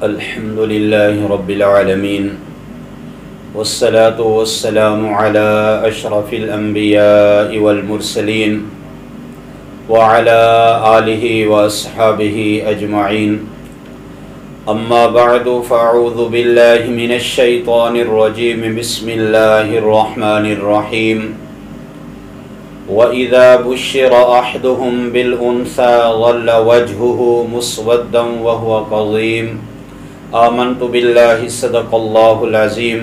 الحمد لله رب العالمين والصلاة والسلام على أشرف الأنبياء والمرسلين وعلى آله وأصحابه أجمعين أما بعد فأعوذ بالله من الشيطان الرجيم بسم الله الرحمن الرحيم وَإِذَا بُشِّرَ أَحَدُهُمْ بِالْأُنْثَى ظَلَّ وَجْهُهُ مُسْوَدًّا وَهُوَ كَظِيمٌ آمنت بالله صدق الله العظيم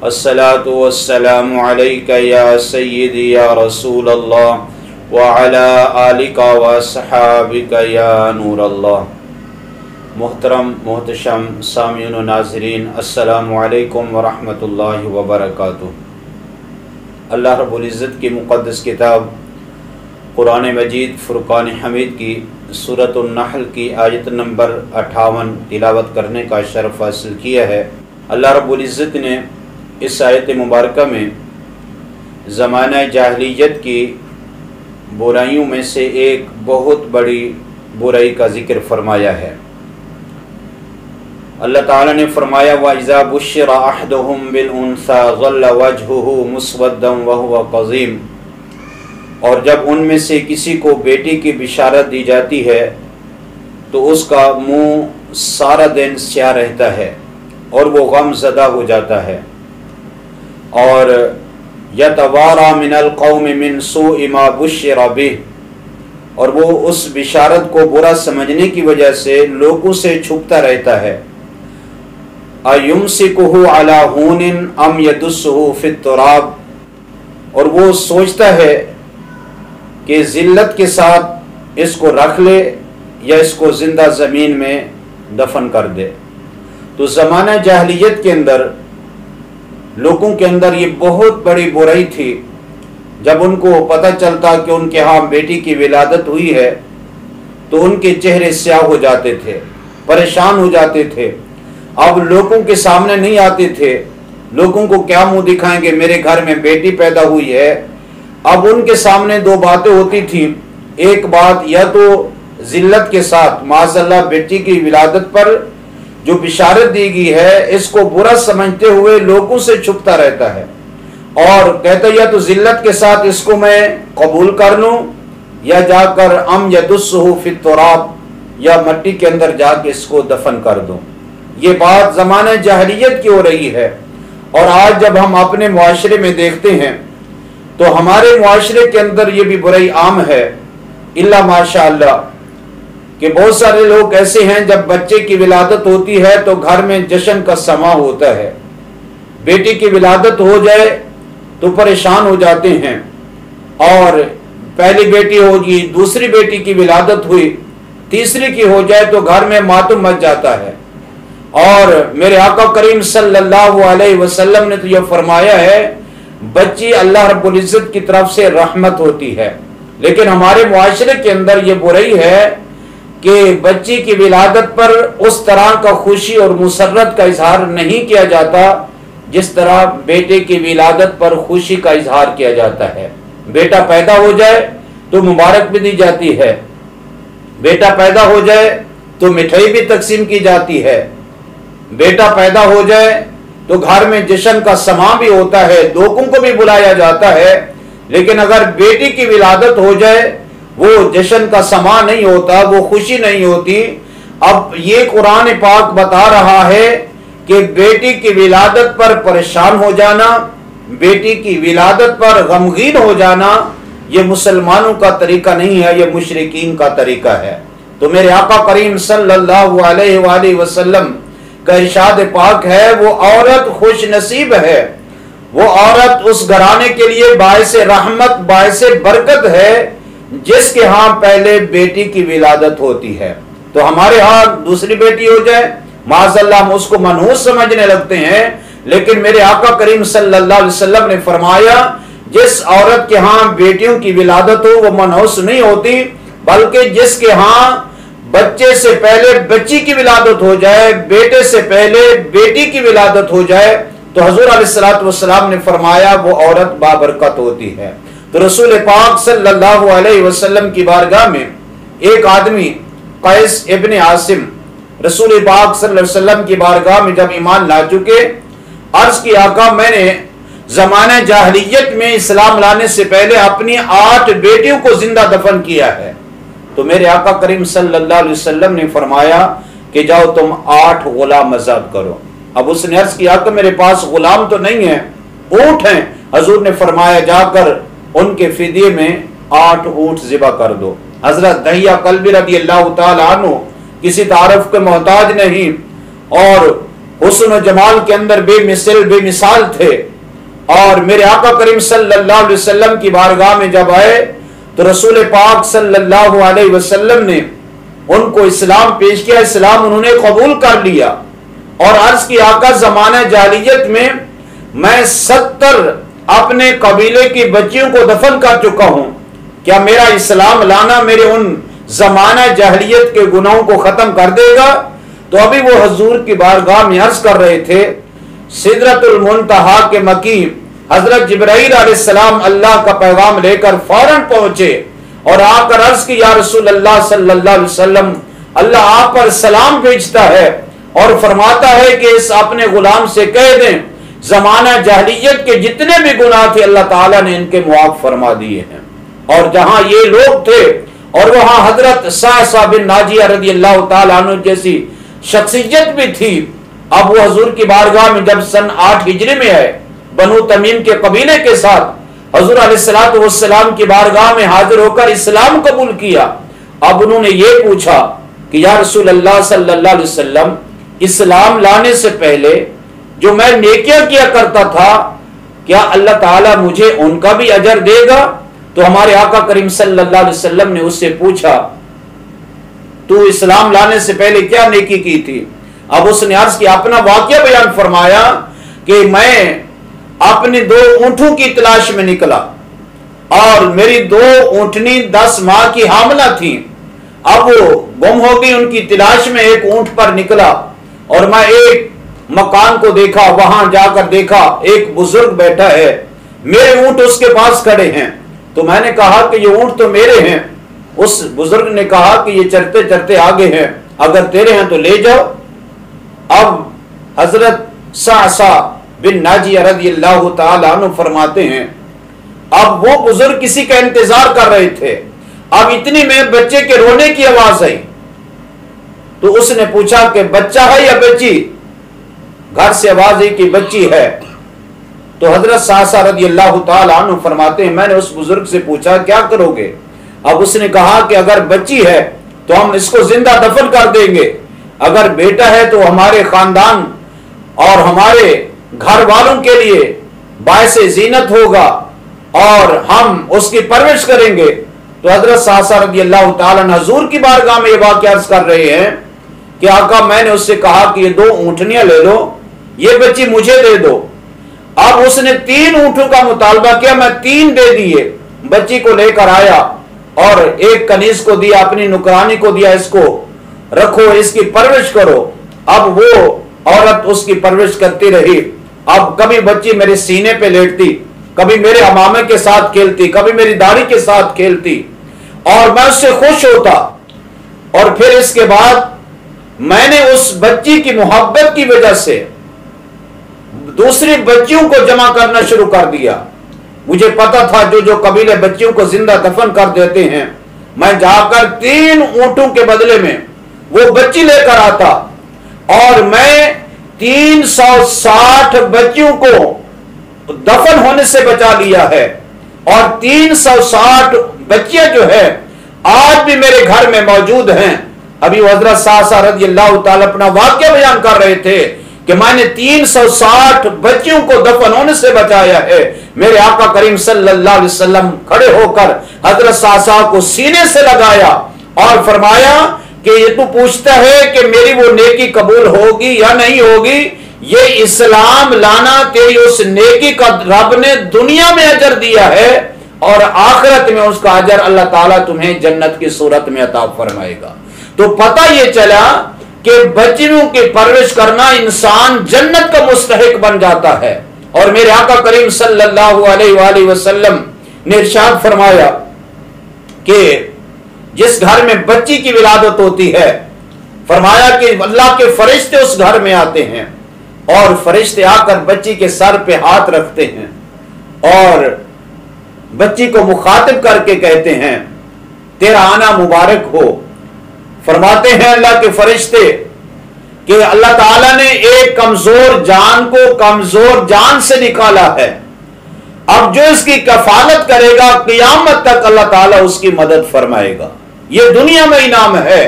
الصلاة والسلام عليك يا سيدي يا رسول الله وعلى آلك وصحابك يا نور الله محترم محتشم سامعین و ناظرین، السلام علیکم ورحمۃ اللہ وبرکاتہ۔ اللہ رب العزت کی مقدس کتاب قرآن مجید فرقان حمید کی سورۃ النحل کی آیت نمبر 58 تلاوت کرنے کا شرف حاصل کیا ہے۔ اللہ رب العزت نے اس آیت مبارکہ میں زمانہ جاہلیت کی برائیوں میں سے ایک بہت بڑی برائی کا ذکر فرمایا ہے۔ اللہ تعالیٰ نے فرمایا وَإِذَا بُشِّرَ أَحَدُهُمْ بِالْأُنْثَى ظَلَّ وَجْهُهُ مُسْوَدًّا وَهُوَ كَظِيمٌ، اور جب ان میں سے کسی کو بیٹی کی بشارت دی جاتی ہے تو اس کا منہ سارا دن سیاہ رہتا ہے اور وہ غم زدہ ہو جاتا ہے، اور يَتَوَارَى مِنَ الْقَوْمِ مِنْ سُوءِ مَا بُشِّرَ بِهِ، اور وہ اس بشارت کو برا سمجھنے کی وجہ سے لوگوں سے چھپتا رہتا ہے۔ أَيُمْسِكُهُ عَلَى هُونٍ أَمْ يَدُسُّهُ فِي التُّرَابِ، اور وہ سوچتا ہے کہ ذلت کے ساتھ اس کو رکھ لے یا اس کو زندہ زمین میں دفن کر دے۔ تو زمانہ جاہلیت کے اندر لوگوں کے اندر یہ بہت بڑی برائی تھی۔ جب ان کو پتہ چلتا کہ ان کے ہاں بیٹی کی ولادت ہوئی ہے تو ان کے چہرے سیاہ ہو جاتے تھے، پریشان ہو جاتے تھے، اب لوگوں کے سامنے نہیں آتے تھے۔ لوگوں کو کیا منہ دکھائیں گے، میرے گھر میں بیٹی پیدا ہوئی ہے۔ اب ان کے سامنے دو باتیں ہوتی تھیں، ایک بات یا تو ذلت کے ساتھ معاذ اللہ بیٹی کی ولادت پر جو بشارت دی گئی ہے اس کو برا سمجھتے ہوئے لوگوں سے چھپتا رہتا ہے، اور کہتا یا تو ذلت کے ساتھ اس کو میں قبول کر لوں یا جا کر ام یدسہ فی التراب، یا مٹی کے اندر جا کے اس کو دفن کر دوں۔ یہ بات زمانہ جاہلیت کی ہو رہی ہے، اور آج جب ہم اپنے معاشرے میں دیکھتے ہیں تو ہمارے معاشرے کے اندر یہ بھی برائی عام ہے، الا ماشاء اللہ کہ بہت سارے لوگ ایسے ہیں جب بچے کی ولادت ہوتی ہے تو گھر میں جشن کا سما ہوتا ہے۔ بیٹی کی ولادت ہو جائے تو پریشان ہو جاتے ہیں، اور پہلی بیٹی ہوگی، دوسری بیٹی کی ولادت ہوئی، تیسری کی ہو جائے تو گھر میں ماتم مچ جاتا ہے۔ اور میرے آقا کریم صلی اللہ علیہ وسلم نے تو یہ فرمایا ہے بچی اللہ رب العزت کی طرف سے رحمت ہوتی ہے، لیکن ہمارے معاشرے کے اندر یہ برائی ہے کہ بچی کی ولادت پر اس طرح کا خوشی اور مسرت کا اظہار نہیں کیا جاتا جس طرح بیٹے کی ولادت پر خوشی کا اظہار کیا جاتا ہے۔ بیٹا پیدا ہو جائے تو مبارک بھی دی جاتی ہے، بیٹا پیدا ہو جائے تو مٹھائی بھی تقسیم کی جاتی ہے، بیٹا پیدا ہو جائے تو گھر میں جشن کا سما بھی ہوتا ہے، لوگوں کو بھی بلایا جاتا ہے۔ لیکن اگر بیٹی کی ولادت ہو جائے وہ جشن کا سما نہیں ہوتا، وہ خوشی نہیں ہوتی۔ اب یہ قرآن پاک بتا رہا ہے کہ بیٹی کی ولادت پر پریشان ہو جانا، بیٹی کی ولادت پر غمگین ہو جانا، یہ مسلمانوں کا طریقہ نہیں ہے، یہ مشرکین کا طریقہ ہے۔ تو میرے آقا کریم صلی اللہ علیہ وآلہ وسلم کا ارشاد پاک ہے وہ عورت خوش نصیب ہے، وہ عورت اس گھرانے کے لیے باعث رحمت باعث برکت ہے جس کے ہاں پہلے بیٹی کی ولادت ہوتی ہے۔ تو ہمارے ہاں دوسری بیٹی ہو جائے معاذ اللہ ہم اس کو منحوس سمجھنے لگتے ہیں، لیکن میرے آقا کریم صلی اللہ علیہ وسلم نے فرمایا جس عورت کے ہاں بیٹیوں کی ولادت ہو وہ منحوس نہیں ہوتی، بلکہ جس کے ہاں بچے سے پہلے بچی کی ولادت ہو جائے، بیٹے سے پہلے بیٹی کی ولادت ہو جائے تو حضور علیہ السلام نے فرمایا وہ عورت بابرکت ہوتی ہے۔ تو رسول پاک صلی اللہ علیہ وسلم کی بارگاہ میں ایک آدمی قیس ابن عاصم रसूल पाक सल्लल्लाहु अलैहि वसल्लम की बारगाह में जब ईमान ला चुके, अर्ज की आका मैंने ज़माने जाहिलियत में इस्लाम लाने से पहले अपनी 8 बेटियों को जिंदा दफन किया है। तो मेरे आका करीम सल्लल्लाहु अलैहि वसल्लम ने फरमाया कि जाओ तुम 8 गुलाम आजाद करो। अब उसने अर्ज किया कि मेरे पास गुलाम तो नहीं है, ऊंट हैं। हजूर ने फरमाया जाकर उनके फिदिये में 8 ऊंट ज़िबा कर दो। हजरत दहिया कल्बी रज़ी अल्लाह तआला अन्हु किसी तारफ के मोहताज नहीं और हुस्न जमाल के अंदर बेमिसाल थे। और मेरे आका करीम सल्लल्लाहु अलैहि वसल्लम की बारगाह में जब आए तो रसूल पाक सल्लल्लाहु अलैहि वसल्लम ने उनको इस्लाम पेश किया, इस्लाम उन्होंने कबूल कर लिया और अर्ज की आका ज़माने जाहिलियत में मैं 70 अपने कबीले की बच्चियों को दफन कर चुका हूं। क्या मेरा इस्लाम लाना मेरे उन ज़माना जाहिलियत के गुनाहों को खत्म कर देगा? तो अभी वो हजूर की बारगाह में अर्ज कर रहे थे, सिदरतुल मुंतहा के मकी हजरत जिब्राइल अलैहिस्सलाम अल्लाह का पैगाम लेकर फौरन पहुंचे और आकर अर्ज की, या रसूल अल्लाह सल्लल्लाहु अलैहि वसल्लम, अल्लाह आप पर सलाम भेजता है और फरमाता है कि इस अपने गुलाम से कह दें ज़माना जाहिलियत के जितने भी गुनाह थे अल्लाह ताला ने इनके मुआफ फरमा दिए हैं। और जहां ये लोग थे और वहां हजरत सासा बिन नाजिया रज़ी अल्लाह तआला अन्हु जैसी शख्सियत भी थी। अब वो हजूर की बारगाह में जब सन 8 हिजरी में आए, बनु तमीम के कबीले के साथ हजूर अलैहिस्सलातु वस्सलाम की बारगाह में हाजिर होकर इस्लाम कबूल किया। अब उन्होंने ये पूछा कि या रसूल अल्लाह सल्लल्लाहु अलैहि वसल्लम, इस्लाम लाने से पहले जो मैं नेकियां किया करता था, क्या अल्लाह ताला मुझे उनका भी अजर देगा? तो हमारे आका करीम सल्लल्लाहु अलैहि वसल्लम ने उससे पूछा, तू इस्लाम लाने से पहले क्या नेकी की थी? अब उसने अर्ज किया, अपना वाकया बयान फरमाया कि मैं अपने 2 ऊंटों की तलाश में निकला और मेरी 2 ऊंटनी 10 माह की हामला थी। अब वो गुम हो गई, उनकी तलाश में एक ऊंट पर निकला और मैं एक मकान को देखा, वहां जाकर देखा एक बुजुर्ग बैठा है, मेरे ऊंट उसके पास खड़े हैं। तो मैंने कहा कि ये ऊंट तो मेरे हैं। उस बुजुर्ग ने कहा कि ये चलते चलते आगे हैं, अगर तेरे हैं तो ले जाओ। अब हजरत सासा बिन नाजिया रज़ियल्लाहु तआला अन्हु फरमाते हैं, अब वो बुजुर्ग किसी का इंतजार कर रहे थे। अब इतनी में बच्चे के रोने की आवाज आई तो उसने पूछा कि बच्चा है या बच्ची? घर से आवाज आई कि बच्ची है। तो हजरत सासा रज़ियल्लाहु तआला अन्हु फरमाते हैं, मैंने उस बुजुर्ग से पूछा क्या करोगे? अब उसने कहा कि अगर बच्ची है तो हम इसको जिंदा दफन कर देंगे, अगर बेटा है तो हमारे खानदान और हमारे घर वालों के लिए बायसे जीनत होगा और हम उसकी परवरिश करेंगे। तो हजरत सासा रज़ियल्लाहु तआला अन्हु हुजूर की बारगाह में ये वाक़या अर्ज कर रहे हैं कि आका मैंने उससे कहा कि ये 2 ऊंटनियां ले लो, ये बच्ची मुझे दे दो। अब उसने 3 ऊंटों का मुतालबा किया, मैं 3 दे दिए। बच्ची को लेकर आया और एक कनीज को दिया, अपनी नुकरानी को दिया, इसको रखो, इसकी परवरिश करो। अब वो औरत उसकी परवरिश करती रही। अब कभी बच्ची मेरे सीने पे लेटती, कभी मेरे अमामे के साथ खेलती, कभी मेरी दाढ़ी के साथ खेलती और मैं उससे खुश होता। और फिर इसके बाद मैंने उस बच्ची की मोहब्बत की वजह से दूसरी बच्चियों को जमा करना शुरू कर दिया। मुझे पता था जो जो कबीले बच्चियों को जिंदा दफन कर देते हैं, मैं जाकर 3 ऊंटों के बदले में वो बच्ची लेकर आता और मैं 360 बच्चियों को दफन होने से बचा लिया है। और 360 बच्चियां जो है आज भी मेरे घर में मौजूद हैं। अभी हजरत सासा रज़ियल्लाहु तआला अपना वाक़या बयान कर रहे थे कि मैंने 360 बच्चियों को दफन होने से बचाया है। मेरे आका करीम सल्लल्लाहु अलैहि वसल्लम खड़े होकर हजरत सासा को सीने से लगाया और फरमाया कि ये तू पूछता है कि मेरी वो नेकी कबूल होगी या नहीं होगी? ये इस्लाम लाना तेरी उस नेकी का रब ने दुनिया में अजर दिया है और आखिरत में उसका अजर अल्लाह ताला तुम्हें जन्नत की सूरत में अता फरमाएगा। तो पता ये चला कि बच्चियों की परवरिश करना इंसान जन्नत का मुस्तहिक बन जाता है। और मेरे आका करीम सल्लल्लाहु अलैहि वसल्लम ने इरशाद फरमाया कि जिस घर में बच्ची की विलादत होती है फरमाया कि अल्लाह के फरिश्ते उस घर में आते हैं और फरिश्ते आकर बच्ची के सर पे हाथ रखते हैं और बच्ची को मुखातिब करके कहते हैं तेरा आना मुबारक हो। फरमाते हैं अल्लाह के फरिश्ते कि अल्लाह ताला ने एक कमजोर जान को कमजोर जान से निकाला है, अब जो इसकी कफालत करेगा क़यामत तक अल्लाह ताला उसकी मदद फरमाएगा। ये दुनिया में इनाम है।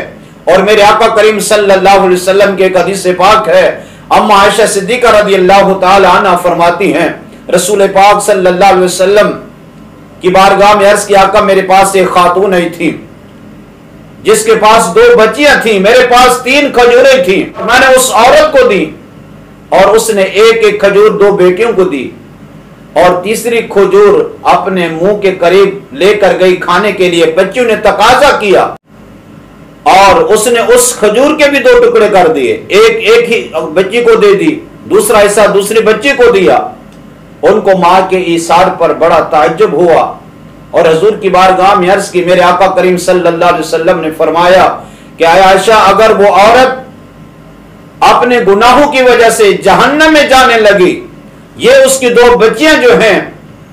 और मेरे आका करीम सल्लल्लाहु अलैहि वसल्लम के एक हदीस पाक है, अम्मा आयशा सिद्दीका रज़ियल्लाहु ताला अन्हा फरमाती हैं रसूल पाक सल्लल्लाहु अलैहि वसल्लम की बारगाह में अर्ज किया, आका मेरे पास एक खातून आई थी जिसके पास 2 बच्चियां थी, मेरे पास 3 खजूरें थी, मैंने उस औरत को दी और उसने एक एक खजूर 2 बेटियों को दी और तीसरी खजूर अपने मुंह के करीब लेकर गई खाने के लिए। बच्चियों ने तकाजा किया और उसने उस खजूर के भी 2 टुकड़े कर दिए, एक ही बच्ची को दे दी, दूसरा हिस्सा दूसरी बच्ची को दिया। उनको मां के ईसार पर बड़ा ताज्जुब हुआ और हजूर की बारगाह में अर्ज की, मेरे आका करीम सल्लल्लाहु अलैहि वसल्लम ने फरमाया कि आयशा अगर वो औरत अपने गुनाहों की वजह से जहन्नम में जाने लगी, ये उसकी 2 बच्चियां जो हैं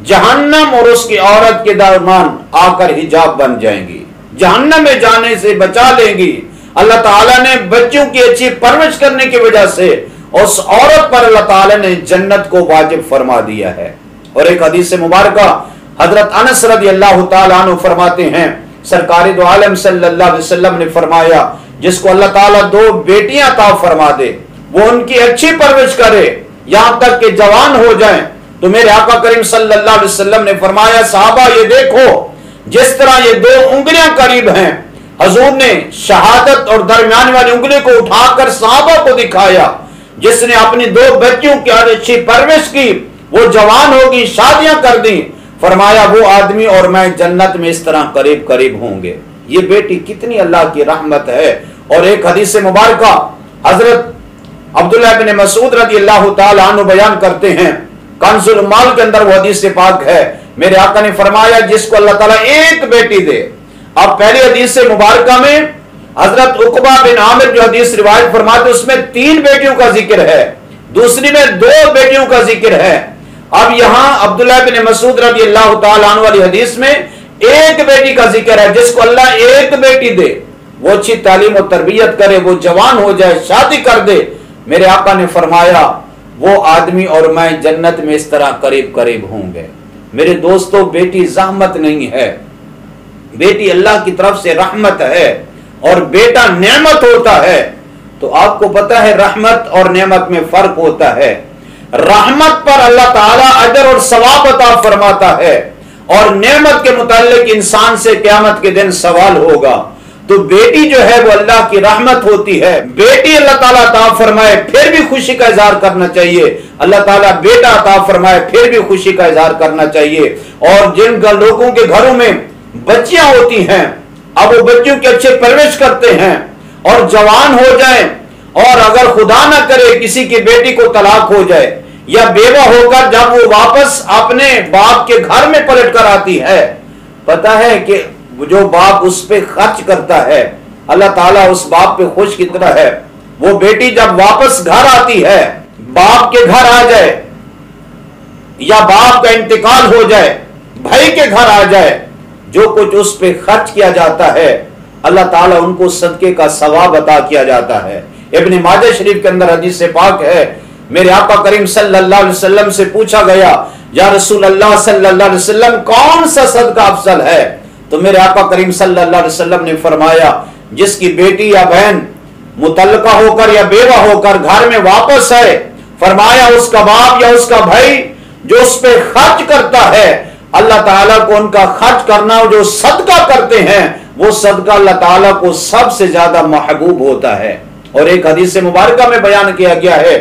जहन्नम और उसकी औरत के दरमियान आकर हिजाब बन जाएंगी, जहन्नम में जाने से बचा लेंगी। अल्लाह ताला ने बच्चों की अच्छी परवरिश करने की वजह से उस औरत पर अल्लाह ताला ने जन्नत को वाजिब फरमा दिया है। और एक हदीस मुबारक हजरत अनस रज़ियल्लाहु ताला अन्हु फरमाते हैं सरकार दो आलम सल्लल्लाहु अलैहि वसल्लम ने फरमाया जिसको अल्लाह ताला 2 बेटियां अता फरमा दे, वो उनकी अच्छी परवरिश करे यहां तक कि जवान हो जाएं, तो मेरे आका करीम सल्लल्लाहु अलैहि वसल्लम ने फरमाया साहबा ये देखो जिस तरह ये 2 उंगलियां करीब हैं, हजूर ने शहादत और दरमियान वाली उंगली को उठाकर साहबा को दिखाया, जिसने अपनी 2 बच्चियों की अच्छी परवरिश की, वो जवान होगी, शादियां कर दी, फरमाया वो आदमी और मैं जन्नत में इस तरह करीब करीब होंगे। ये बेटी कितनी अल्लाह की रहमत है। और एक हदीस मुबारक हजरत अब्दुल्लाह इब्न मसूद रज़ियल्लाहु ताला अन्हु बयान करते हैं, कंजुल माल के अंदर वो हदीस पाक है, मेरे आका ने फरमाया जिसको अल्लाह ताला एक बेटी दे। अब पहली हदीस मुबारक में हजरत उकबा बिन आमिर जो हदीस रिवायत फरमाते उसमें 3 बेटियों का जिक्र है, दूसरी में 2 बेटियों का जिक्र है। अब यहां अब्दुल्लाह बिन मसूद रज़ियल्लाहु ताला अन्हु वाली हदीस में एक बेटी का जिक्र है, जिसको अल्लाह एक बेटी दे, वो अच्छी तालीम और तरबियत करे, वो जवान हो जाए, शादी कर दे। मेरे आका ने फरमाया वो आदमी और मैं जन्नत में इस तरह करीब करीब होंगे। मेरे दोस्तों बेटी ज़हमत नहीं है, बेटी अल्लाह की तरफ से रहमत है और बेटा नेमत होता है। तो आपको पता है रहमत और नेमत में फर्क होता है। रहमत पर अल्लाह ताला अजर और सवाब अता फरमाता है और नेमत के मुताल्लिक इंसान से क़यामत के दिन सवाल होगा। तो बेटी जो है वो अल्लाह की रहमत होती है। बेटी अल्लाह ताला अता फरमाए फिर भी खुशी का इजहार करना चाहिए, अल्लाह ताला बेटा अता फरमाए फिर भी खुशी का इजहार करना चाहिए। और जिन लोगों के घरों में बच्चियां होती हैं, अब वो बच्चियों की अच्छे परवरिश करते हैं और जवान हो जाए, और अगर खुदा ना करे किसी की बेटी को तलाक हो जाए या बेवा होकर जब वो वापस अपने बाप के घर में पलट कर आती है, पता है कि जो बाप उस पे खर्च करता है अल्लाह ताला उस बाप पे खुश कितना है। वो बेटी जब वापस घर आती है, बाप के घर आ जाए या बाप का इंतकाल हो जाए, भाई के घर आ जाए, जो कुछ उस पे खर्च किया जाता है अल्लाह ताला उनको सदके का सवाब अता किया जाता है। इब्न माजा शरीफ के अंदर हदीस से पाक है, मेरे आका करीम सल्लल्लाहु अलैहि वसल्लम से पूछा गया या रसूल अल्लाह सल्लल्लाहु अलैहि वसल्लम कौन सा सदका अफजल है, तो मेरे आका करीम सल्लल्लाहु अलैहि वसल्लम ने फरमाया जिसकी बेटी या बहन मुतल्लका होकर या बेवा होकर घर में वापस आए, फरमाया उसका बाप या उसका भाई जो उस पे खर्च करता है, अल्लाह ताला को उनका खर्च करना जो सदका करते हैं वो सदका अल्लाह ताला को सबसे ज्यादा महबूब होता है। और एक हदीस मुबारक में बयान किया गया है,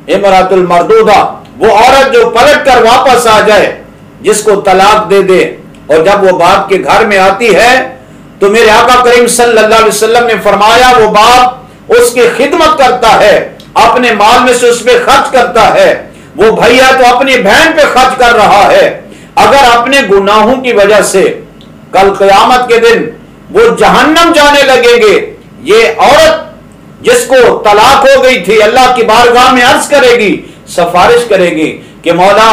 इमरातुल मरदूदा वो औरत जो पलट कर वापस आ जाए, जिसको तलाक दे दे, और जब वो बाप के घर में आती है तो मेरे आका करीम सल्लल्लाहु अलैहि वसल्लम ने फरमाया वो बाप उसकी खिदमत करता है, अपने माल में से उस पर खर्च करता है, वो भैया तो अपनी बहन पे खर्च कर रहा है। अगर अपने गुनाहों की वजह से कल क़यामत के दिन वो जहन्नम जाने लगेंगे, ये औरत جس کو طلاق ہو گئی تھی اللہ کی بارگاہ میں عرض کرے گی، سفارش کرے گی کہ مولا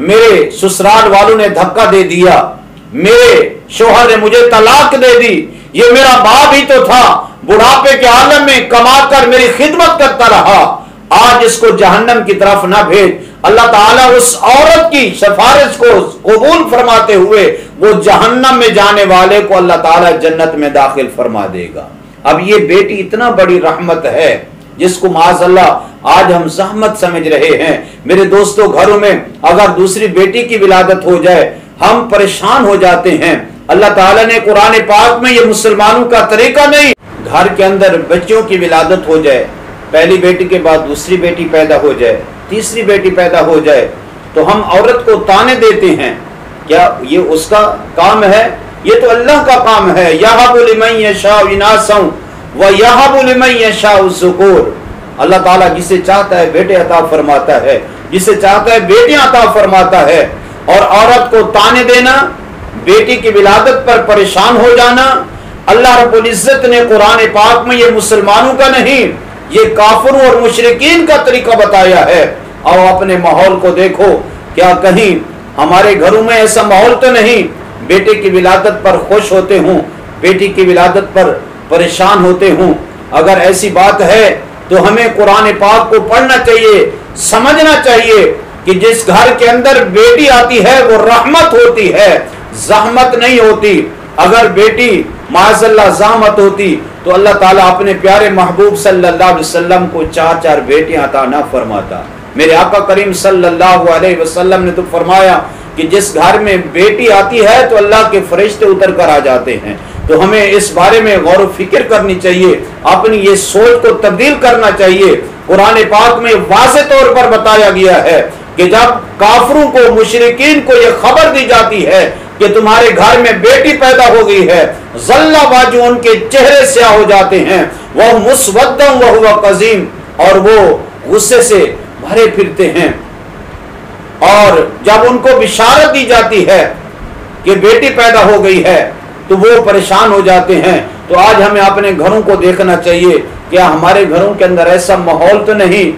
میرے سسرال والوں نے دھکا دے دیا، میرے شوہر نے مجھے طلاق دے دی، یہ میرا باپ ہی تو تھا، بڑھاپے کے عالم میں کما کر میری خدمت کرتا رہا، آج اس کو جہنم کی طرف نہ بھیج۔ اللہ تعالیٰ اس عورت کی سفارش کو قبول فرماتے ہوئے وہ جہنم میں جانے والے کو اللہ تعالیٰ جنت میں داخل فرما دے گا۔ اب یہ بیٹی اتنا بڑی رحمت ہے جس کو معاذ اللہ آج ہم زحمت سمجھ رہے ہیں۔ میرے دوستو، گھروں میں اگر دوسری بیٹی کی ولادت ہو جائے ہم پریشان ہو جاتے ہیں۔ اللہ تعالیٰ نے قرآن پاک میں یہ مسلمانوں کا طریقہ نہیں، گھر کے اندر بچوں کی ولادت ہو جائے، پہلی بیٹی کے بعد دوسری بیٹی پیدا ہو جائے، تیسری بیٹی پیدا ہو جائے تو ہم عورت کو تانے دیتے ہیں، کیا یہ اس کا کام ہے؟ یہ تو اللہ کا کام ہے۔ یَهَبُ لِمَن یَشَاءُ إِنَاثًا وَيَهَبُ لِمَن یَشَاءُ الذُّکُورَ۔ اللہ تعالیٰ جسے چاہتا ہے بیٹے عطا فرماتا ہے، جسے چاہتا ہے بیٹیاں عطا فرماتا ہے۔ اور عورت کو تانے دینا، بیٹی کی ولادت پر پریشان ہو جانا، اللہ رب العزت نے قرآن پاک میں یہ مسلمانوں کا نہیں، یہ کافروں اور مشرکین کا طریقہ بتایا ہے۔ اور اپنے ماحول کو دیکھو، کیا کہیں ہمارے گھروں میں ایسا ماحول تو نہیں بیٹے کی ولادت پر خوش ہوتے ہوں، بیٹی کی ولادت پر پریشان ہوتے ہوں؟ اگر ایسی بات ہے تو ہمیں قرآن پاک کو پڑھنا چاہیے، سمجھنا چاہیے کہ جس گھر کے اندر بیٹی آتی ہے وہ رحمت ہوتی ہے، زحمت نہیں ہوتی۔ اگر بیٹی معاذ اللہ زحمت ہوتی تو اللہ تعالیٰ اپنے پیارے محبوب صلی اللہ علیہ وسلم کو 4 بیٹیاں عطا نہ فرماتا۔ میرے آقا کریم صلی اللہ علیہ وسلم نے تو فرمایا کہ جس گھر میں بیٹی آتی ہے تو اللہ کے فرشتے اتر کر آ جاتے ہیں۔ تو ہمیں اس بارے میں غور و فکر کرنی چاہیے، اپنی یہ سوچ کو تبدیل کرنا چاہیے۔ قرآن پاک میں واضح طور پر بتایا گیا ہے کہ جب کافروں کو، مشرکین کو یہ خبر دی جاتی ہے کہ تمہارے گھر میں بیٹی پیدا ہو گئی ہے، ظل وجہ ان کے چہرے سیاہ ہو جاتے ہیں، وہ مسودًا وہو کظیم، اور وہ غصے سے بھرے پھرتے ہیں۔ اور جب ان کو بشارت دی جاتی ہے کہ بیٹی پیدا ہو گئی ہے تو وہ پریشان ہو جاتے ہیں۔ تو آج ہمیں اپنے گھروں کو دیکھنا چاہیے، کیا ہمارے گھروں کے اندر ایسا ماحول تو نہیں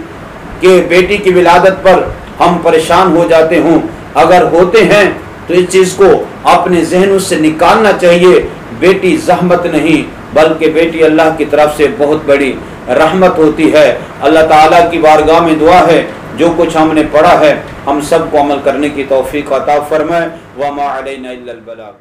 کہ بیٹی کی ولادت پر ہم پریشان ہو جاتے ہوں؟ اگر ہوتے ہیں تو اس چیز کو اپنے ذہنوں سے نکالنا چاہیے۔ بیٹی زحمت نہیں بلکہ بیٹی اللہ کی طرف سے بہت بڑی رحمت ہوتی ہے۔ اللہ تعالیٰ کی بارگاہ میں دعا ہے جو کچھ ہم نے پڑھا ہے ہم سب کو عمل کرنے کی توفیق عطا فرمائے۔ وما علینا الا البلاغ۔